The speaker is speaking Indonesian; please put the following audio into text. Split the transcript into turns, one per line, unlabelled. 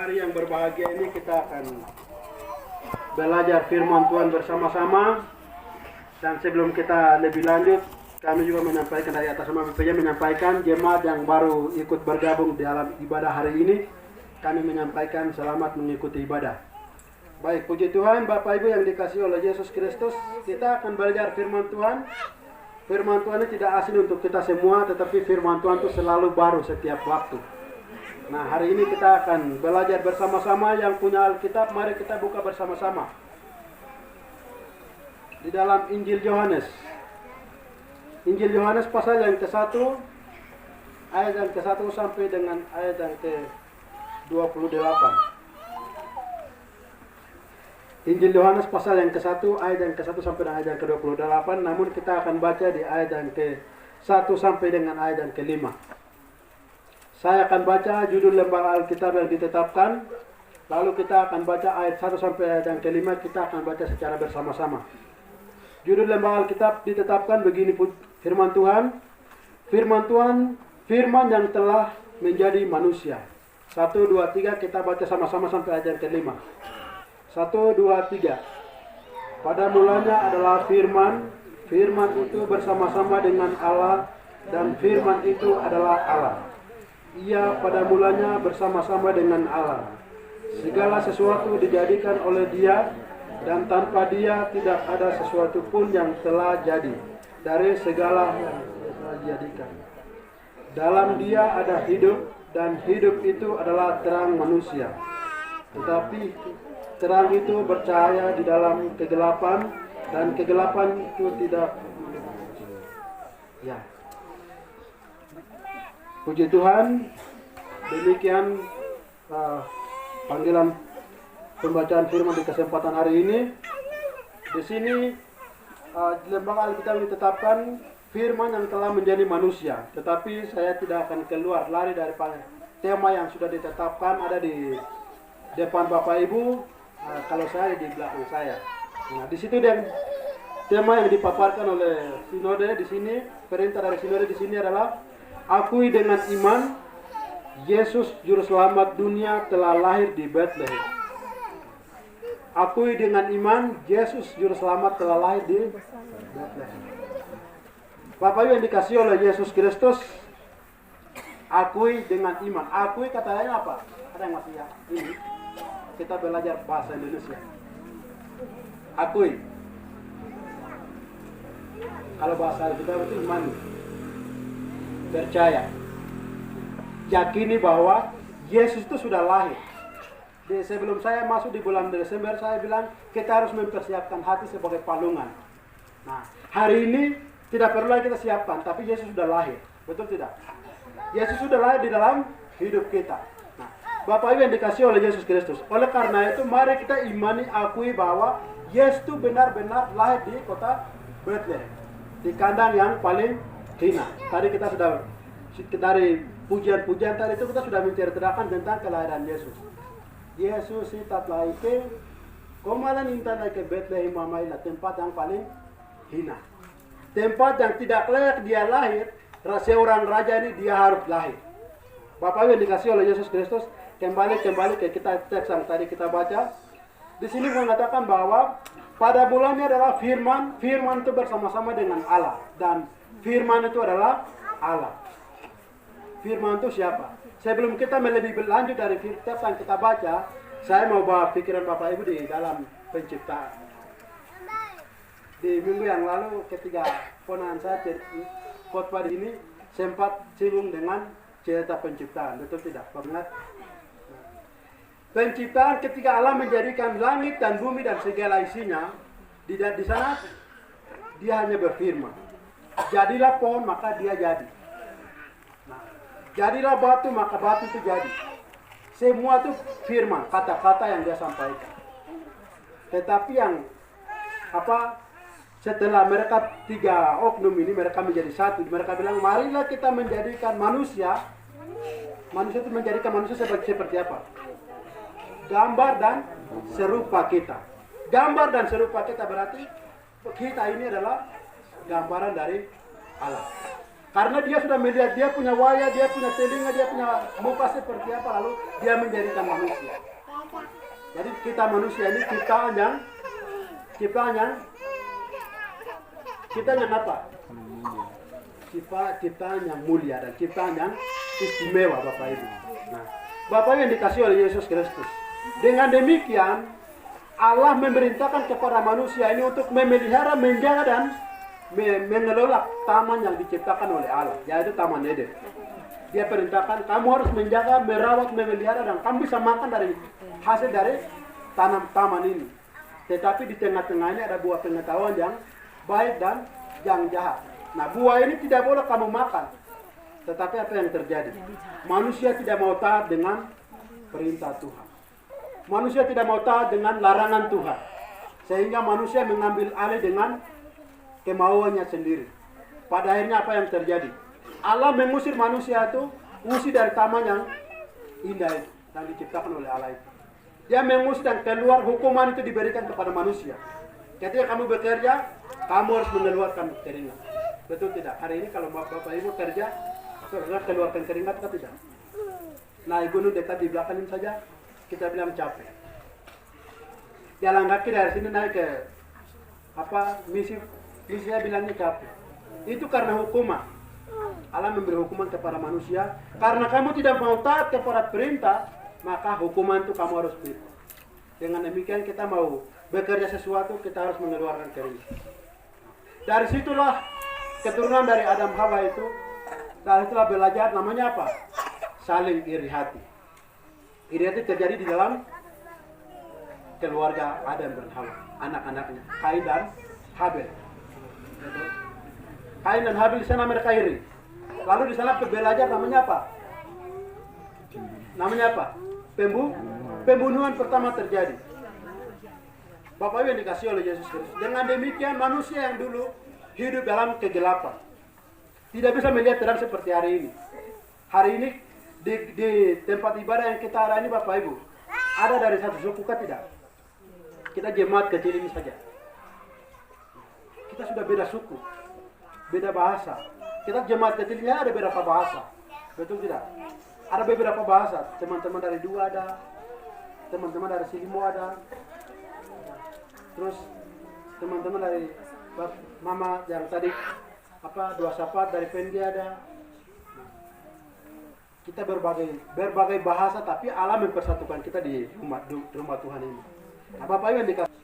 hari yang berbahagia ini kita akan belajar firman Tuhan bersama-sama. Dan sebelum kita lebih lanjut, kami juga menyampaikan dari atas nama BPJ menyampaikan jemaat yang baru ikut bergabung dalam ibadah hari ini. Kami menyampaikan selamat mengikuti ibadah. Baik, puji Tuhan, Bapak Ibu yang dikasihi oleh Yesus Kristus, kita akan belajar firman Tuhan. Firman Tuhan ini tidak asing untuk kita semua, tetapi firman Tuhan itu selalu baru setiap waktu. Nah, hari ini kita akan belajar bersama-sama. Yang punya Alkitab, mari kita buka bersama-sama di dalam Injil Yohanes. Injil Yohanes pasal yang ke-1, ayat yang ke-1 sampai dengan ayat yang ke-28. Injil Yohanes pasal yang ke-1, ayat yang ke-1 sampai dengan ayat yang ke-28. Namun kita akan baca di ayat yang ke-1 sampai dengan ayat yang ke-5. Saya akan baca judul lembar Alkitab yang ditetapkan. Lalu kita akan baca ayat 1 sampai ayat yang ke-5. Kita akan baca secara bersama-sama. Judul lembar Alkitab ditetapkan begini, firman Tuhan. Firman Tuhan, firman yang telah menjadi manusia. 1, 2, 3, kita baca sama-sama sampai ayat yang ke-5. 1, 2, 3. Pada mulanya adalah firman. Firman itu bersama-sama dengan Allah, dan firman itu adalah Allah. Ia pada mulanya bersama-sama dengan Allah. Segala sesuatu dijadikan oleh Dia, dan tanpa Dia tidak ada sesuatu pun yang telah jadi dari segala yang telah dijadikan. Dalam Dia ada hidup, dan hidup itu adalah terang manusia. Tetapi terang itu bercahaya di dalam kegelapan, dan kegelapan itu tidak. Ya. Puji Tuhan, demikian panggilan pembacaan firman di kesempatan hari ini. Di sini lembaga Alkitab ditetapkan firman yang telah menjadi manusia. Tetapi saya tidak akan keluar lari dari tema yang sudah ditetapkan, ada di depan Bapak Ibu. Kalau saya di belakang saya. Nah, di situ dan tema yang dipaparkan oleh sinode di sini, perintah dari sinode di sini adalah akui dengan iman Yesus juru selamat dunia telah lahir di Bethlehem. Akui dengan iman Yesus juru selamat telah lahir di Bethlehem. Bapak Ibu yang dikasihi oleh Yesus Kristus, akui dengan iman. Akui katanya apa? Ada yang masih ya? Ini kita belajar bahasa Indonesia. Akui. Kalau bahasa kita itu iman. Percaya. Yakini bahwa Yesus itu sudah lahir. Sebelum saya masuk di bulan Desember, saya bilang kita harus mempersiapkan hati sebagai palungan. Nah, hari ini tidak perlu lagi kita siapkan, tapi Yesus sudah lahir. Betul tidak? Yesus sudah lahir di dalam hidup kita. Nah, Bapak Ibu yang dikasihi oleh Yesus Kristus. Oleh karena itu, mari kita imani, akui bahwa Yesus itu benar-benar lahir di kota Bethlehem, di kandang yang paling hina. Tadi kita sudah dari pujian-pujian tadi itu kita sudah menceritakan tentang kelahiran Yesus. Yesus itu lahir komalan intan ke Bethlehem Mamaila, tempat yang paling hina, tempat yang tidak layak dia lahir. Seorang raja ini dia harus lahir. Bapak Ibu yang dikasihi oleh Yesus Kristus, kembali ke kita teks yang tadi kita baca. Di sini mengatakan bahwa pada bulannya adalah firman. Firman itu bersama-sama dengan Allah, dan firman itu adalah Allah. Firman itu siapa? Sebelum kita lebih lanjut dari teks yang kita baca, saya mau bawa pikiran Bapak Ibu di dalam penciptaan. Di minggu yang lalu ketika ponakan saya khotbah di ini sempat singgung dengan cerita penciptaan, betul tidak? Ingat? Penciptaan ketika Allah menjadikan langit dan bumi dan segala isinya, di sana dia hanya berfirman. Jadilah pohon, maka dia jadi. Jadilah batu, maka batu itu jadi. Semua itu firman, kata-kata yang dia sampaikan. Tetapi yang setelah mereka tiga oknum ini, mereka menjadi satu. Mereka bilang, marilah kita menjadikan manusia. Manusia itu menjadikan manusia seperti apa? Gambar dan serupa kita. Gambar dan serupa kita berarti kita ini adalah gambaran dari Allah. Karena dia sudah melihat, dia punya wajah, dia punya telinga, dia punya muka seperti apa, lalu dia menjadikan manusia. Jadi kita manusia ini ciptaan yang apa? Ciptaan yang mulia dan ciptaan yang istimewa, Bapak Ibu. Nah, Bapak Ibu yang dikasih oleh Yesus Kristus. Dengan demikian, Allah memerintahkan kepada manusia ini untuk memelihara, menjaga dan mengelola taman yang diciptakan oleh Allah, yaitu Taman Eden. Dia perintahkan kamu harus menjaga, merawat, memelihara, dan kamu bisa makan dari hasil dari taman ini. Tetapi di tengah-tengah ini ada buah pengetahuan yang baik dan yang jahat. Nah, buah ini tidak boleh kamu makan. Tetapi apa yang terjadi? Manusia tidak mau taat dengan perintah Tuhan. Manusia tidak mau taat dengan larangan Tuhan. Sehingga manusia mengambil alih dengan kemauannya sendiri. Pada akhirnya apa yang terjadi? Allah mengusir manusia itu, usir dari taman yang indah itu, yang diciptakan oleh Allah itu. Dia mengusir dan keluar, hukuman itu diberikan kepada manusia. Ketika kamu bekerja, kamu harus mengeluarkan keringat. Betul tidak? Hari ini kalau Bapak Ibu kerja, keluarkan keringat atau tidak? Naik gunung dekat di belakang ini saja, kita bilang capek. Jalan kaki dari sini naik ke misi saya bilangnya capek. Itu karena hukuman. Allah memberi hukuman kepada manusia. Karena kamu tidak mau taat kepada perintah, maka hukuman itu kamu harus beri. Dengan demikian kita mau bekerja sesuatu, kita harus mengeluarkan keringat. Dari situlah keturunan dari Adam Hawa itu, dari itulah belajar namanya apa? Saling iri hati. Iri hati terjadi di dalam keluarga Adam dan Hawa, anak-anaknya, Kain dan Habel. Kain dan Habel di sana mereka iri. Lalu di sana belajar namanya apa? Namanya apa? Pembunuhan pertama terjadi. Bapak Ibu yang dikasih oleh Yesus Kristus. Dengan demikian manusia yang dulu hidup dalam kegelapan, tidak bisa melihat terang seperti hari ini. Hari ini di tempat ibadah yang kita ada ini, Bapak Ibu, ada dari satu suku kan tidak? Kita jemaat kecil ini saja. Kita sudah beda suku, beda bahasa. Kita jemaat kecilnya ada beberapa bahasa, betul tidak? Ada beberapa bahasa. Teman-teman dari Dua ada, teman-teman dari Silimo ada, terus teman-teman dari Mama yang tadi Dua Sapat dari Pendi ada. Kita berbagai bahasa, tapi Allah mempersatukan kita di rumah Tuhan ini. Nah, Bapak Ibu yang dikasih.